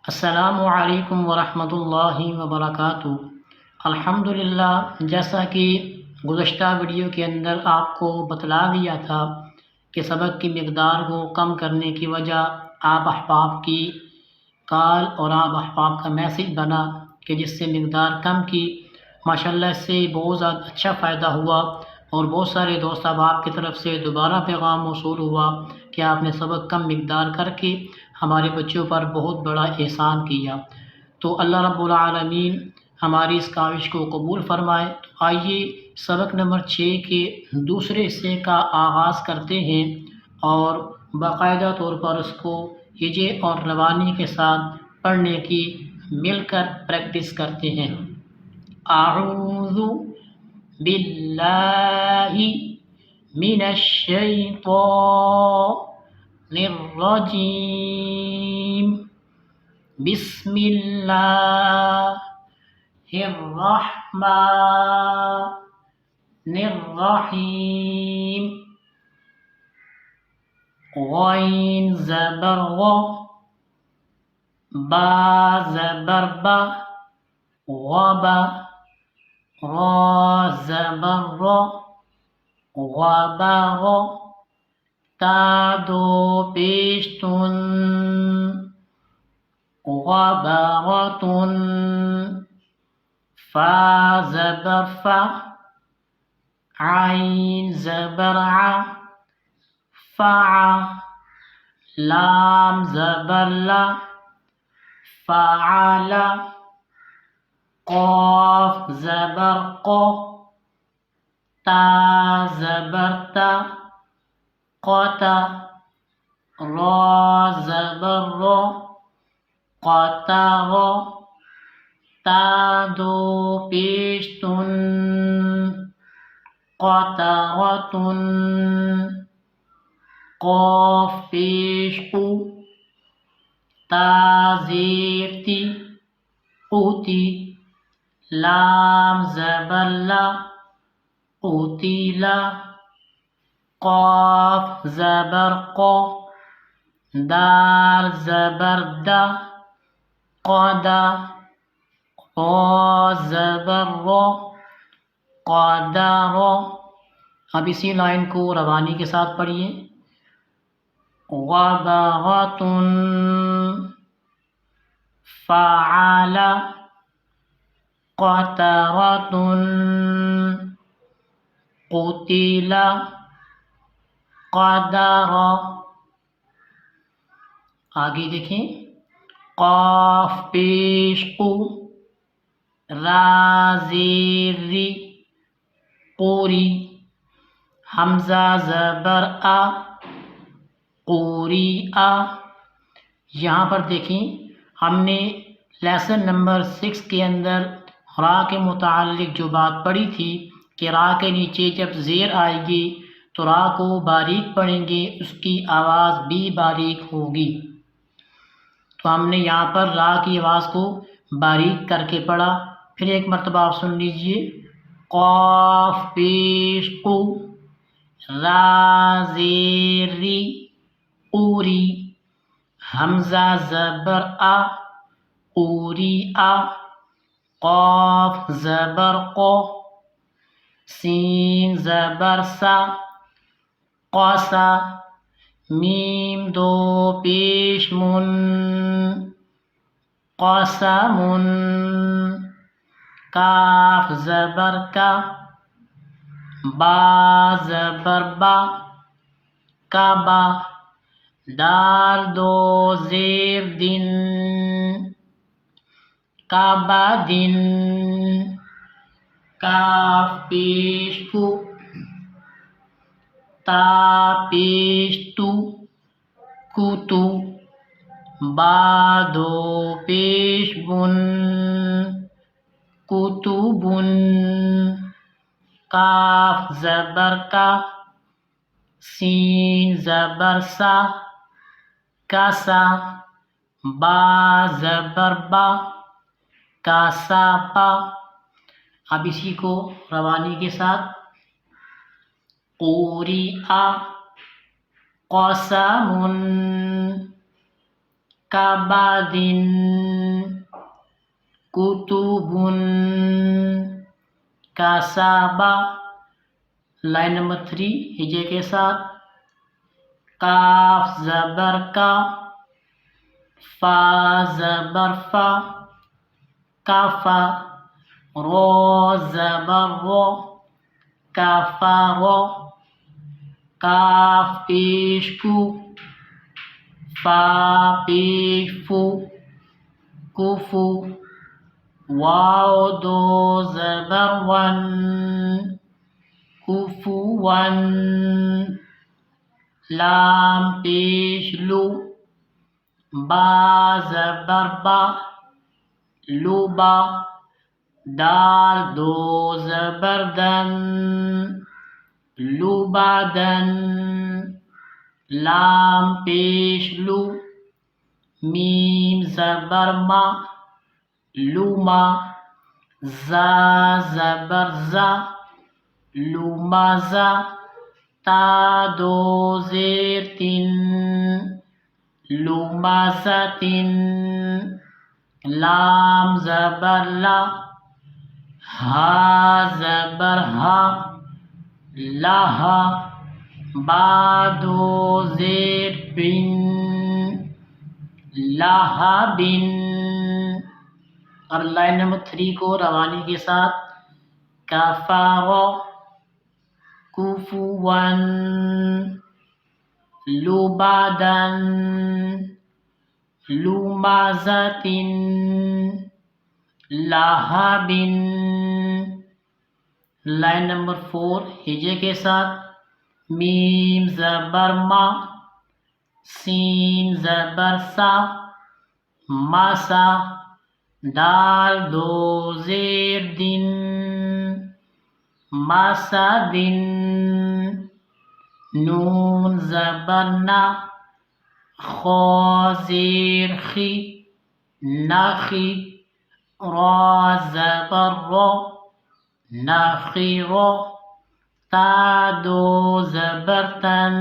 السلام علیکم ورحمۃ اللہ وبرکاتہ۔ الحمدللہ، جیسا کہ گزشتہ ویڈیو کے اندر آپ کو بتلا دیا تھا کہ سبق کی مقدار کو کم کرنے کی وجہ آپ احباب کی کال اور آپ احباب کا میسج بنا کہ جس سے مقدار کم کی۔ ماشاءاللہ اس سے بہت زیادہ اچھا فائدہ ہوا اور بہت سارے دوست احباب کی طرف سے دوبارہ پیغام موصول ہوا کہ آپ نے سبق کم مقدار کر کے ہمارے بچوں پر بہت بڑا احسان کیا۔ تو اللہ رب العالمین ہماری اس کاوش کو قبول فرمائے۔ تو آئیے سبق نمبر 6 کے دوسرے حصے کا آغاز کرتے ہیں اور باقاعدہ طور پر اس کو ہجے اور روانی کے ساتھ پڑھنے کی مل کر پریکٹس کرتے ہیں۔ اعوذ باللہ من الشیطان الرجیم، بسم اللہ الرحمن الرحیم۔ غین زبر غ، با زبر با، غبا، را زبر را، غبر، تا دو پیش تن، غبرتن، فا زبر فا، عین زبر ع، فع، لام زبر لا، فعل، قاف زبر ق، تا زبر تا، قتا، را زبر را، قطر، تا دو پیش تن، قطرتن، قاف پیش قو، تا زیر تی، قوتی، لام زبر لا، قتیلا، قاف زبر قو، دال زبر دا، قدا، را زبر را، قدر۔ اب اسی لائن کو روانی کے ساتھ پڑھیے۔ غبغتن، فعل، قطرتن، قتل، قدر۔ آگے دیکھیں، قاف پیش قو، را زیر ری، قوری، حمزہ زبر آ، قوری آ۔ یہاں پر دیکھیں ہم نے لیسن نمبر 6 کے اندر را کے متعلق جو بات پڑھی تھی کہ را کے نیچے جب زیر آئے گی تو را کو باریک پڑھیں گے، اس کی آواز بھی باریک ہوگی۔ تو ہم نے یہاں پر را کی آواز کو باریک کر کے پڑھا۔ پھر ایک مرتبہ آپ سن لیجئے، قاف پیش قو، را زیر ری، قوری، حمزہ زبر آ، قوری آ، قاف زبر قو، سین زبر سا، قاسا، میم دو پیش من، قاسمن، کاف زبر کا، با زبر با، کعبہ، دال دو زیر دن، کعبہ دن، کاف پیش کو، تا پیش تو، کوتو، با دو پیش بن، کتبن، کاف زبر کا، سین زبر سا، کاسا، با زبر با، کاسا پا۔ اب اسی کو روانی کے ساتھ، قوریٰ، قسم، کبدن کتبن کسبا. لائن نمبر 3 ہجے کے ساتھ. کاف زبر کا، فا زبر فا، کافا. رو زبر رو، کفرو. کاف پیش کو، فا پیش فو، کفو. واو دو زبر ون، کفوان. لام پیش لو، با زبر با، لوبا. دال دو زبر دن، لوبادن. لام پیش لو، میم زبر ما، لوما. زا زبر زا، لومازا. تا دو زیر تن، لومازتن. لام زبر لا، ہا زبر ہا، لہا. با دو زیر بن، لہبن. اب لائن نمبر 3 کو روانی کے ساتھ. کفرو، کفوان. لوبادن، لومازتن. لہبن. لائن نمبر 4 ہجے کے ساتھ. میم زبر ما، سین زبر سا، ماسا. دال دو زیر دن، ماسا دن. نون زبر نا، خو زیر خی، نخی. را زبر رو، نخیرو. تا دو زبر تن،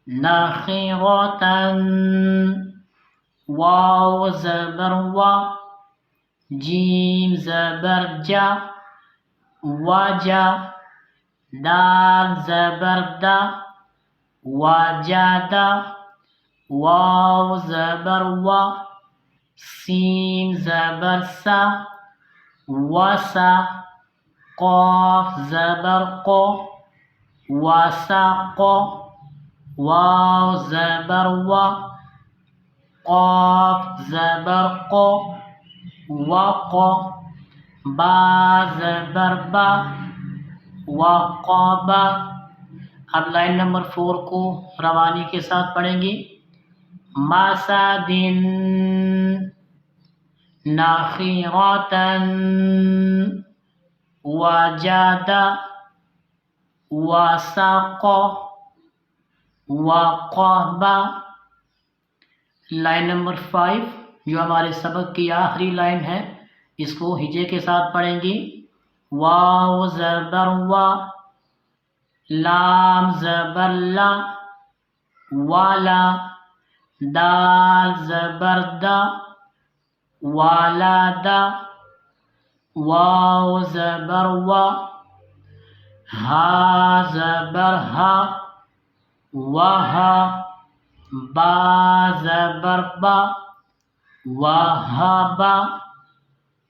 نخیرتن. واو زبر وا، جیم زبر جا، وجا. دال زبر دا، وجادا. واو زبر وا، سین زبر سا، وسا. قاف زبر قو، وسق. واو زبر وا، قاف زبر قو، وق. با زبر با، وقبا. اب لائن نمبر 4 کو روانی کے ساتھ پڑھیں گے. مسدن، نخیرتن. وجد، وسق، وقب. لائن نمبر 5 جو ہمارے سبق کی آخری لائن ہے، اس کو ہجے کے ساتھ پڑھیں گے. واو زبر وا، لام زبر لا، والا. دال زبر دا، والادا. واو زبر وا، ہا زبر ہا، وہا. با زبر با، وہابا.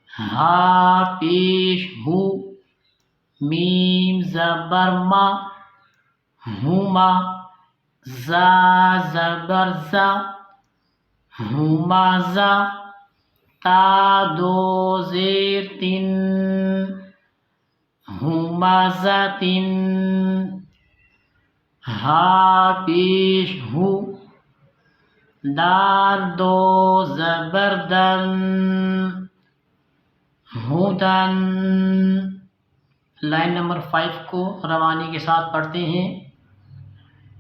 ہا پیش ہو، میم زبر ما، ہما. زا زبر زا، ہمازا. تا دو زیر تن، ہمازتن. ہا پیش ہو، دال دو زبر دن، ہدن. لائن نمبر 5 کو روانی کے ساتھ پڑھتے ہیں.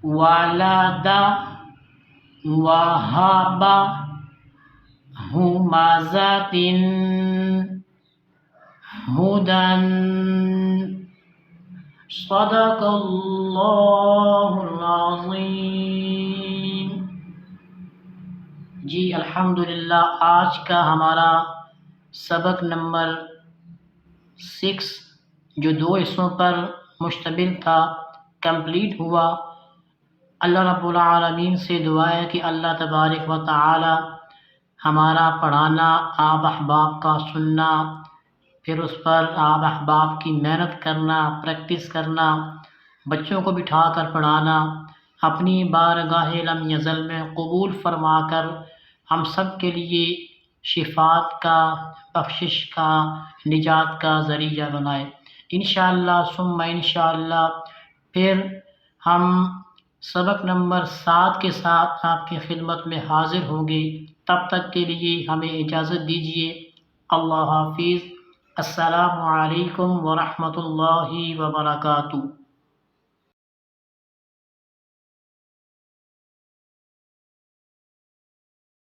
والدا، وہابا، ہمازتن. ہدن. صدق اللہ العظیم. جی الحمدللہ، آج کا ہمارا سبق نمبر 6 جو 2 حصوں پر مشتمل تھا کمپلیٹ ہوا۔ اللہ رب العالمین سے دعا ہے کہ اللہ تبارک و تعالی ہمارا پڑھانا، آپ احباب کا سننا، پھر اس پر آپ احباب کی محنت کرنا، پریکٹس کرنا، بچوں کو بٹھا کر پڑھانا، اپنی بارگاہ لم یزل میں قبول فرما کر ہم سب کے لیے شفاعت کا، بخشش کا، نجات کا ذریعہ بنائے۔ انشاءاللہ ثم انشاءاللہ پھر ہم سبق نمبر 7 کے ساتھ آپ کی خدمت میں حاضر ہوں گے۔ تب تک کے لیے ہمیں اجازت دیجیے۔ اللہ حافظ۔ السلام علیکم ورحمۃ اللہ وبرکاتہ۔